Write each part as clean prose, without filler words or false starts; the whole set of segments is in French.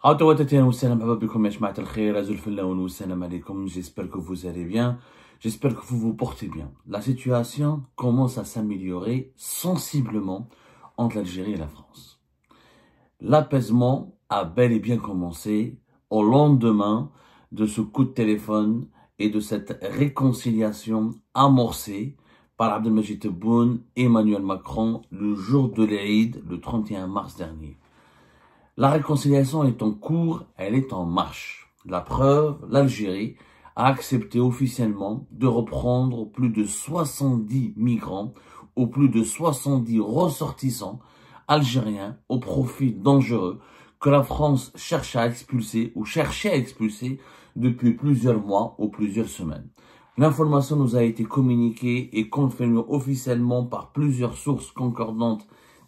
J'espère que vous allez bien, j'espère que vous vous portez bien. La situation commence à s'améliorer sensiblement entre l'Algérie et la France. L'apaisement a bel et bien commencé au lendemain de ce coup de téléphone et de cette réconciliation amorcée par Abdelmajid Tebboune et Emmanuel Macron le jour de l'Aïd, le 31 mars dernier. La réconciliation est en cours, elle est en marche. La preuve, l'Algérie a accepté officiellement de reprendre plus de 70 migrants ou plus de 70 ressortissants algériens au profil dangereux que la France cherche à expulser ou cherchait à expulser depuis plusieurs mois ou plusieurs semaines. L'information nous a été communiquée et confirmée officiellement par plusieurs sources concordantes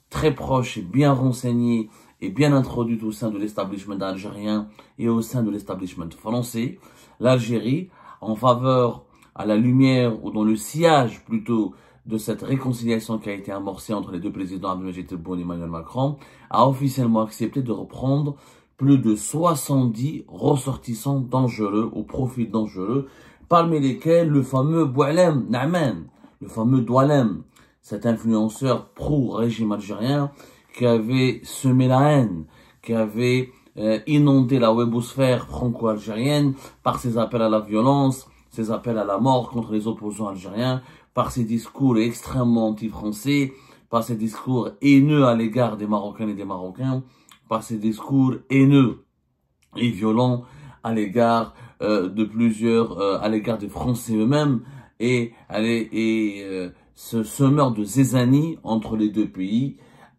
très proches et bien renseignées et bien introduite au sein de l'establishment algérien et au sein de l'establishment français. L'Algérie, en faveur, à la lumière ou dans le sillage plutôt de cette réconciliation qui a été amorcée entre les deux présidents Abdelmajid Tebboune et Emmanuel Macron, a officiellement accepté de reprendre plus de 70 ressortissants dangereux au profil dangereux, parmi lesquels le fameux Boualem Naaman, le fameux Doualem, cet influenceur pro-régime algérien qui avait semé la haine, qui avait inondé la webosphère franco-algérienne par ses appels à la violence, ses appels à la mort contre les opposants algériens, par ses discours extrêmement anti-français, par ses discours haineux à l'égard des Marocains et des Marocains, par ses discours haineux et violents à l'égard de plusieurs, à l'égard des Français eux-mêmes, et ce semeur de zizanie entre les deux pays.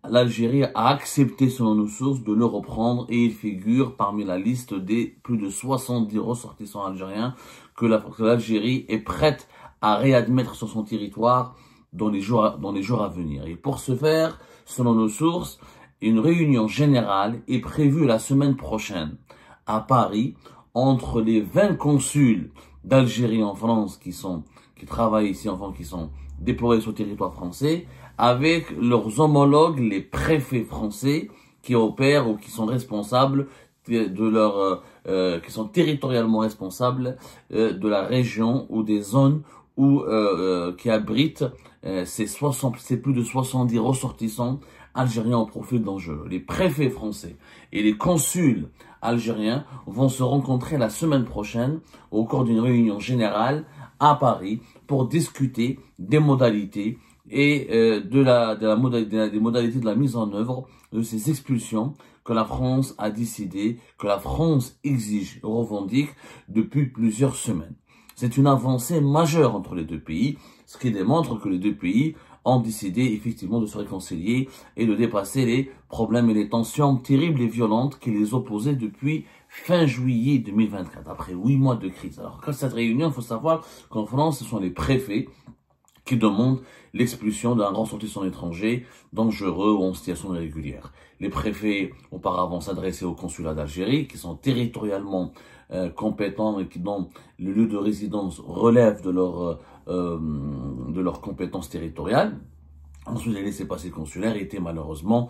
L'Algérie a accepté, selon nos sources, de le reprendre et il figure parmi la liste des plus de 70 ressortissants algériens que l'Algérie est prête à réadmettre sur son territoire dans les jours à venir. Et pour ce faire, selon nos sources, une réunion générale est prévue la semaine prochaine à Paris entre les 20 consuls d'Algérie en France qui travaillent ici en France, qui sont déployés sur le territoire français, avec leurs homologues, les préfets français, qui opèrent ou qui sont responsables qui sont territorialement responsables de la région ou des zones où qui abritent ces plus de 70 ressortissants algériens au profil dangereux. Les préfets français et les consuls algériens vont se rencontrer la semaine prochaine au cours d'une réunion générale à Paris pour discuter des modalités et des modalités de la mise en œuvre de ces expulsions que la France a décidé, que la France exige et revendique depuis plusieurs semaines. C'est une avancée majeure entre les deux pays, ce qui démontre que les deux pays ont décidé effectivement de se réconcilier et de dépasser les problèmes et les tensions terribles et violentes qui les opposaient depuis fin juillet 2024, après 8 mois de crise. Alors, quand cette réunion, il faut savoir qu'en France, ce sont les préfets qui demandent l'expulsion d'un ressortissant étranger dangereux ou en situation irrégulière. Les préfets auparavant s'adressaient au consulat d'Algérie, qui sont territorialement compétents et dont le lieu de résidence relève de leur compétences territoriales. Ensuite, les laissez-passer consulaires étaient malheureusement,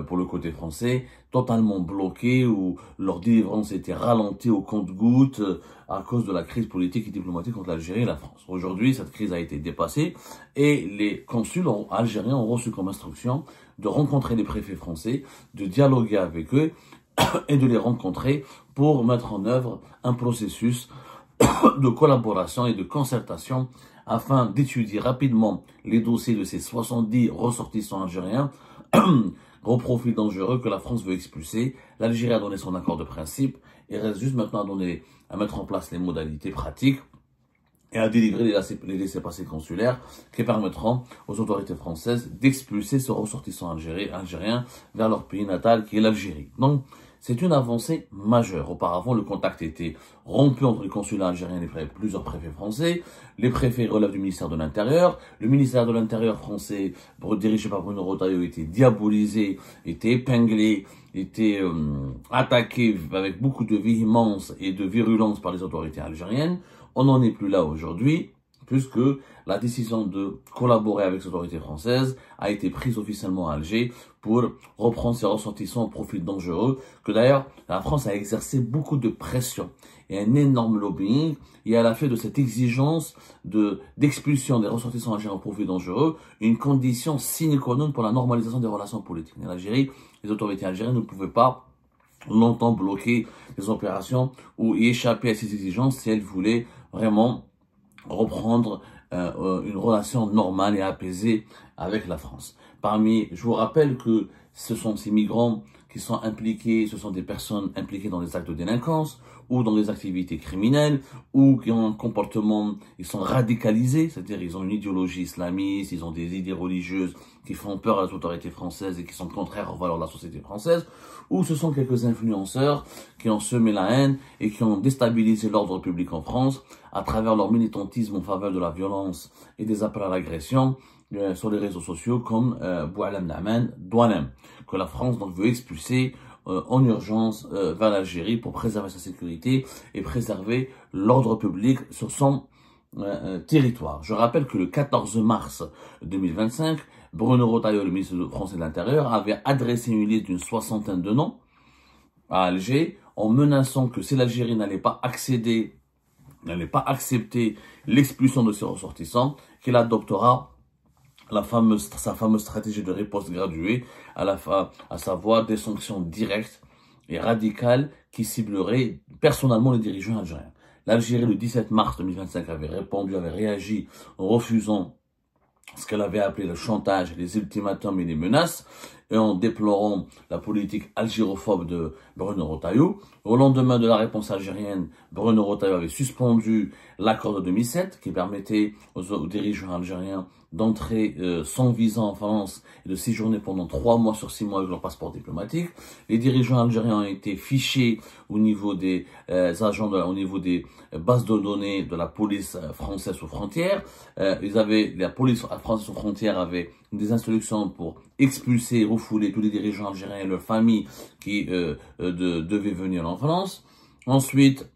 pour le côté français, totalement bloqués ou leur délivrance était ralentie au compte-gouttes à cause de la crise politique et diplomatique entre l'Algérie et la France. Aujourd'hui, cette crise a été dépassée et les consuls algériens ont reçu comme instruction de rencontrer les préfets français, de dialoguer avec eux et de les rencontrer pour mettre en œuvre un processus de collaboration et de concertation afin d'étudier rapidement les dossiers de ces 70 ressortissants algériens au profil dangereux que la France veut expulser. L'Algérie a donné son accord de principe et reste juste maintenant à mettre en place les modalités pratiques et à délivrer les laissez-passer consulaires qui permettront aux autorités françaises d'expulser ces ressortissants algériens vers leur pays natal qui est l'Algérie. Donc, c'est une avancée majeure. Auparavant, le contact était rompu entre les consulats algériens et plusieurs préfets français. Les préfets relèvent du ministère de l'Intérieur. Le ministère de l'Intérieur français, dirigé par Bruno Retailleau, était diabolisé, était épinglé, était attaqué avec beaucoup de véhémence et de virulence par les autorités algériennes. On n'en est plus là aujourd'hui, puisque la décision de collaborer avec les autorités françaises a été prise officiellement à Alger pour reprendre ses ressortissants au profil dangereux, que d'ailleurs la France a exercé beaucoup de pression et un énorme lobbying, et elle a fait de cette exigence d'expulsion des ressortissants algériens au profil dangereux une condition sine qua non pour la normalisation des relations politiques. En Algérie, les autorités algériennes ne pouvaient pas longtemps bloquer les opérations ou y échapper à ces exigences si elles voulaient vraiment reprendre une relation normale et apaisée avec la France. Je vous rappelle que ce sont ces migrants qui sont impliqués, ce sont des personnes impliquées dans des actes de délinquance ou dans des activités criminelles ou qui ont un comportement, ils sont radicalisés, c'est-à-dire ils ont une idéologie islamiste, ils ont des idées religieuses qui font peur à les autorités françaises et qui sont contraires aux valeurs de la société française, ou ce sont quelques influenceurs qui ont semé la haine et qui ont déstabilisé l'ordre public en France à travers leur militantisme en faveur de la violence et des appels à l'agression sur les réseaux sociaux comme Boualem Naman, Douanem, que la France donc veut expulser en urgence vers l'Algérie pour préserver sa sécurité et préserver l'ordre public sur son territoire. Je rappelle que le 14 mars 2025, Bruno Retailleau, le ministre français de l'Intérieur, avait adressé une liste d'une soixantaine de noms à Alger en menaçant que si l'Algérie n'allait pas accepter l'expulsion de ses ressortissants, qu'il adoptera sa fameuse stratégie de riposte graduée, à savoir des sanctions directes et radicales qui cibleraient personnellement les dirigeants algériens. L'Algérie, le 17 mars 2025, avait réagi en refusant ce qu'elle avait appelé le chantage, les ultimatums et les menaces, et en déplorant la politique algérophobe de Bruno Retailleau. Au lendemain de la réponse algérienne, Bruno Retailleau avait suspendu l'accord de 2007 qui permettait aux dirigeants algériens d'entrer sans visa en France et de séjourner pendant 3 mois sur 6 mois avec leur passeport diplomatique. Les dirigeants algériens ont été fichés au niveau des au niveau des bases de données de la police française aux frontières. La police française aux frontières avait des instructions pour expulser, refouler tous les dirigeants algériens et leurs familles qui devaient venir en France. Ensuite,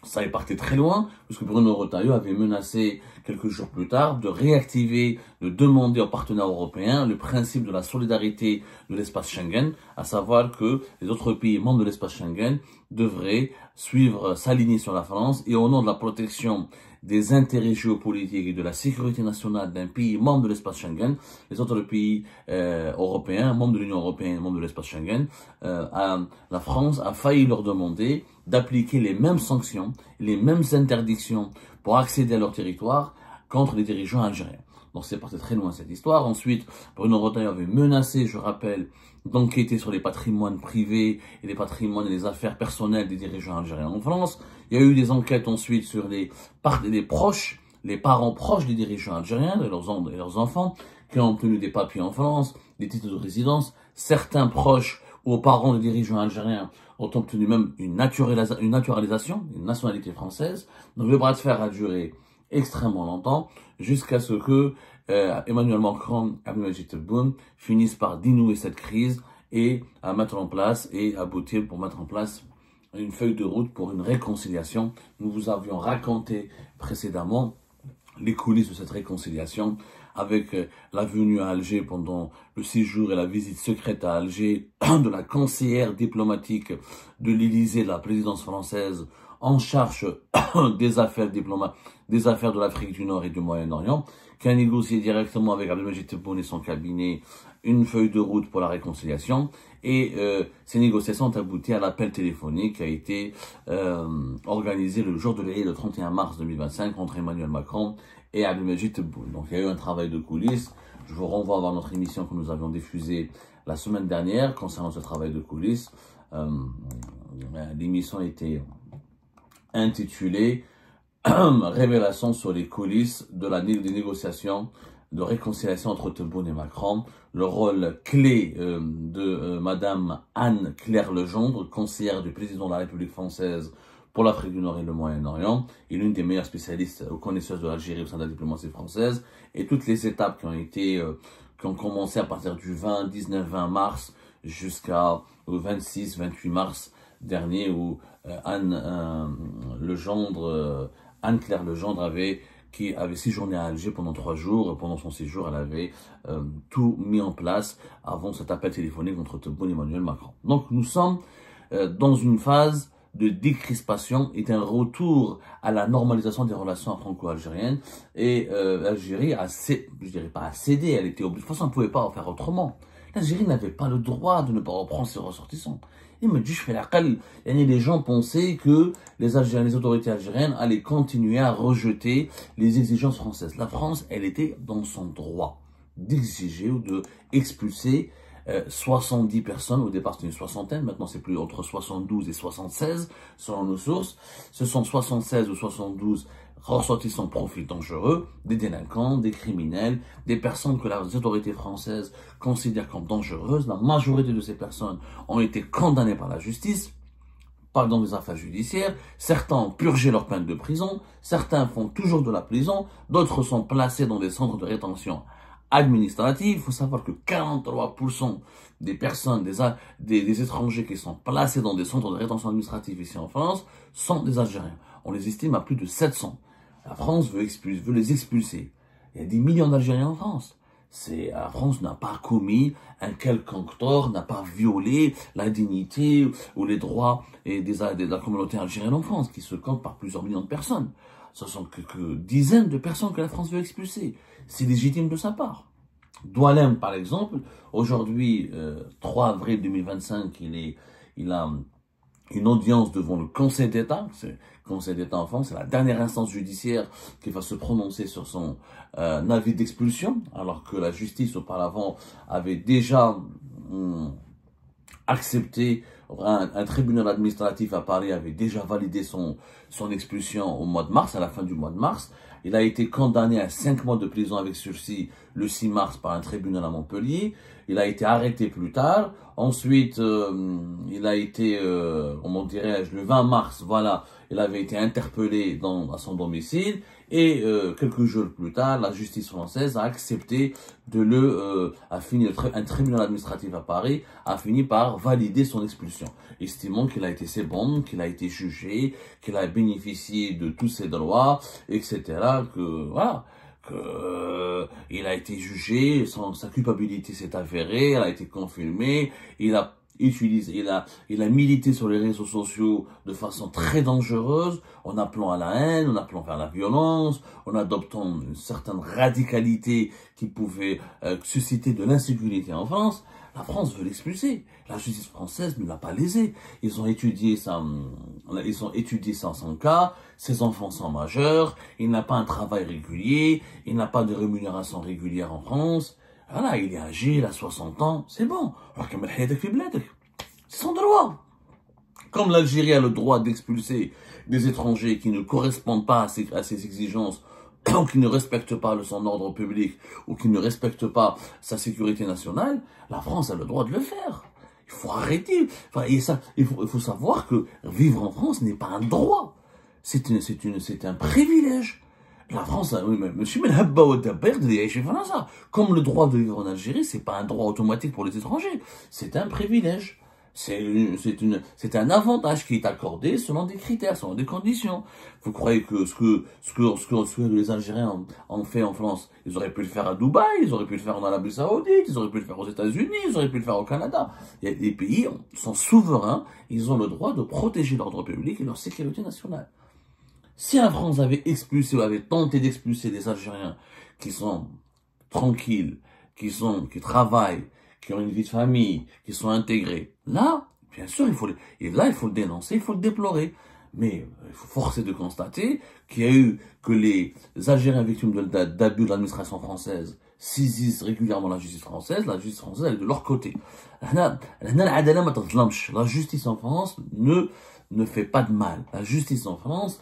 ça est parti très loin, puisque Bruno Retailleau avait menacé quelques jours plus tard de réactiver, de demander aux partenaires européens le principe de la solidarité de l'espace Schengen, à savoir que les autres pays membres de l'espace Schengen devraient s'aligner sur la France et au nom de la protection des intérêts géopolitiques et de la sécurité nationale d'un pays membre de l'espace Schengen, les autres pays européens, membres de l'Union européenne, membres de l'espace Schengen, la France a failli leur demander d'appliquer les mêmes sanctions, les mêmes interdictions pour accéder à leur territoire contre les dirigeants algériens. Donc c'est parti très loin cette histoire. Ensuite, Bruno Retailleau avait menacé, je rappelle, d'enquêter sur les patrimoines privés et les patrimoines et les affaires personnelles des dirigeants algériens en France. Il y a eu des enquêtes ensuite sur les parents proches des dirigeants algériens, de leurs enfants, qui ont obtenu des papiers en France, des titres de résidence. Certains proches ou parents des dirigeants algériens ont obtenu même une naturalisation, une nationalité française. Donc le bras de fer a duré extrêmement longtemps, jusqu'à ce que Emmanuel Macron et Abdelmadjid Tebboune finissent par dénouer cette crise et aboutir pour mettre en place une feuille de route pour une réconciliation. Nous vous avions raconté précédemment les coulisses de cette réconciliation avec la venue à Alger pendant le séjour et la visite secrète à Alger de la conseillère diplomatique de l'Élysée de la présidence française en charge des affaires de l'Afrique du Nord et du Moyen-Orient, qui a négocié directement avec Abdelmadjid Tebboune et son cabinet une feuille de route pour la réconciliation. Et ces négociations ont abouti à l'appel téléphonique qui a été organisé le jour de l'Eid, le 31 mars 2025, entre Emmanuel Macron et Abdelmadjid Tebboune. Donc il y a eu un travail de coulisses. Je vous renvoie vers notre émission que nous avions diffusée la semaine dernière concernant ce travail de coulisses. L'émission était intitulée Révélation sur les coulisses des négociations de réconciliation entre Tebboune et Macron, le rôle clé de Madame Anne-Claire Legendre, conseillère du président de la République française pour l'Afrique du Nord et le Moyen-Orient, et l'une des meilleures spécialistes ou connaisseuses de l'Algérie au sein de la diplomatie française, et toutes les étapes qui ont commencé à partir du 19-20 mars jusqu'au 26-28 mars dernier, où Anne-Claire Legendre avait qui avait séjourné à Alger pendant 3 jours. Pendant son séjour, elle avait tout mis en place avant cet appel téléphonique contre Tebboune Emmanuel Macron. Donc nous sommes dans une phase de décrispation et d'un retour à la normalisation des relations franco-algériennes. Et l'Algérie a, je dirais pas a cédé, elle était obligée. De toute façon, on ne pouvait pas en faire autrement. L'Algérie n'avait pas le droit de ne pas reprendre ses ressortissants. Il me dit, je fais la cale. Les gens pensaient que les autorités algériennes allaient continuer à rejeter les exigences françaises. La France, elle était dans son droit d'exiger ou d'expulser 70 personnes. Au départ, c'était une soixantaine. Maintenant, c'est plus entre 72 et 76, selon nos sources. Ce sont 76 ou 72 ressortissants profils dangereux, des délinquants, des criminels, des personnes que les autorités françaises considèrent comme dangereuses. La majorité de ces personnes ont été condamnées par la justice, dans des affaires judiciaires. Certains ont purgé leur peine de prison, certains font toujours de la prison, d'autres sont placés dans des centres de rétention administrative. Il faut savoir que 43% des personnes, des étrangers qui sont placés dans des centres de rétention administrative ici en France sont des Algériens. On les estime à plus de 700. La France veut les expulser. Il y a des millions d'Algériens en France. La France n'a pas commis un quelconque tort, n'a pas violé la dignité ou les droits de la communauté algérienne en France, qui se compte par plusieurs millions de personnes. Ce sont quelques dizaines de personnes que la France veut expulser. C'est légitime de sa part. Doualem, par exemple, aujourd'hui, 3 avril 2025, il a une audience devant le Conseil d'État. Le Conseil d'État en France, c'est la dernière instance judiciaire qui va se prononcer sur son avis d'expulsion, alors que la justice auparavant avait déjà accepté, un tribunal administratif à Paris avait déjà validé son expulsion au mois de mars, à la fin du mois de mars. Il a été condamné à 5 mois de prison avec sursis le 6 mars par un tribunal à Montpellier. Il a été arrêté plus tard. Ensuite, il a été, comment dirais-je, le 20 mars, voilà, il avait été interpellé à son domicile. Et quelques jours plus tard, la justice française a accepté un tribunal administratif à Paris a fini par valider son expulsion, estimant qu'il a été bon, qu'il a été jugé, qu'il a bénéficié de tous ses droits, etc. Il a été jugé, sa culpabilité s'est avérée, elle a été confirmée, il a milité sur les réseaux sociaux de façon très dangereuse, en appelant à la haine, en appelant vers la violence, en adoptant une certaine radicalité qui pouvait susciter de l'insécurité en France. La France veut l'expulser. La justice française ne l'a pas lésé. Ils ont étudié son cas. Ses enfants sont majeurs. Il n'a pas un travail régulier. Il n'a pas de rémunération régulière en France. Voilà, il est âgé, il a 60 ans. C'est bon. C'est son droit. Comme l'Algérie a le droit d'expulser des étrangers qui ne correspondent pas à ses exigences, ou qui ne respectent pas son ordre public, ou qui ne respectent pas sa sécurité nationale, la France a le droit de le faire. Il faut arrêter. Il faut savoir que vivre en France n'est pas un droit. C'est un privilège. La France, comme le droit de vivre en Algérie, c'est pas un droit automatique pour les étrangers. C'est un privilège. C'est un avantage qui est accordé selon des critères, selon des conditions. Vous croyez que ce que les Algériens ont fait en France, ils auraient pu le faire à Dubaï, ils auraient pu le faire en Arabie Saoudite, ils auraient pu le faire aux États-Unis, ils auraient pu le faire au Canada. Les pays sont souverains, ils ont le droit de protéger l'ordre public et leur sécurité nationale. Si la France avait expulsé ou avait tenté d'expulser des Algériens qui sont tranquilles, qui travaillent, qui ont une vie de famille, qui sont intégrés, là, bien sûr, il faut le dénoncer, il faut le déplorer. Mais il faut forcer de constater que les Algériens victimes d'abus de l'administration française saisissent régulièrement la justice française elle est de leur côté. La justice en France ne fait pas de mal. La justice en France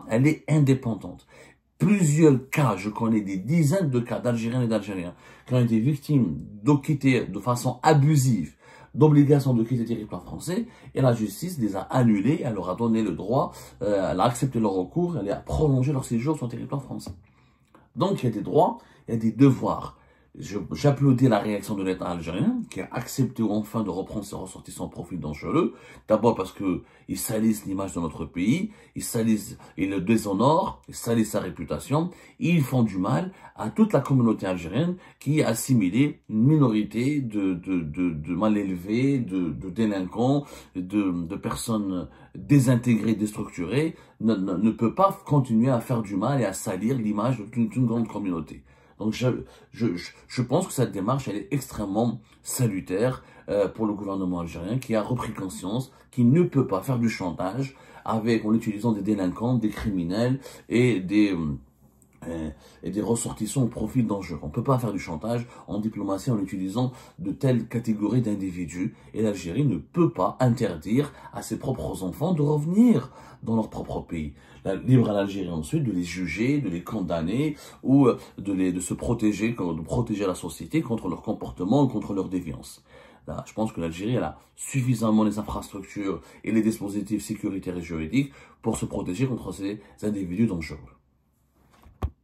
elle est indépendante. Plusieurs cas, je connais des dizaines de cas d'Algériens et d'Algériens qui ont été victimes de quitter de façon abusive, d'obligation de quitter le territoire français, et la justice les a annulés, elle leur a donné le droit, elle a accepté leur recours, elle a prolongé leur séjour sur le territoire français. Donc il y a des droits, il y a des devoirs. J'applaudis la réaction de l'État algérien qui a accepté enfin de reprendre ses ressortissants au profil dangereux. D'abord parce que ils salissent l'image de notre pays, ils le déshonorent, ils salissent sa réputation, et ils font du mal à toute la communauté algérienne qui a assimilé une minorité de mal élevés, de délinquants, de personnes désintégrées, déstructurées, ne peut pas continuer à faire du mal et à salir l'image d'une grande communauté. Donc je pense que cette démarche elle est extrêmement salutaire pour le gouvernement algérien qui a repris conscience qu'il ne peut pas faire du chantage en utilisant des délinquants, des criminels et des ressortissants au profil dangereux. On ne peut pas faire du chantage en diplomatie en utilisant de telles catégories d'individus. Et l'Algérie ne peut pas interdire à ses propres enfants de revenir dans leur propre pays. Libre à l'Algérie ensuite de les juger, de les condamner ou de se protéger, de protéger la société contre leur comportement ou contre leur déviance. Là, je pense que l'Algérie a suffisamment les infrastructures et les dispositifs sécuritaires et juridiques pour se protéger contre ces individus dangereux.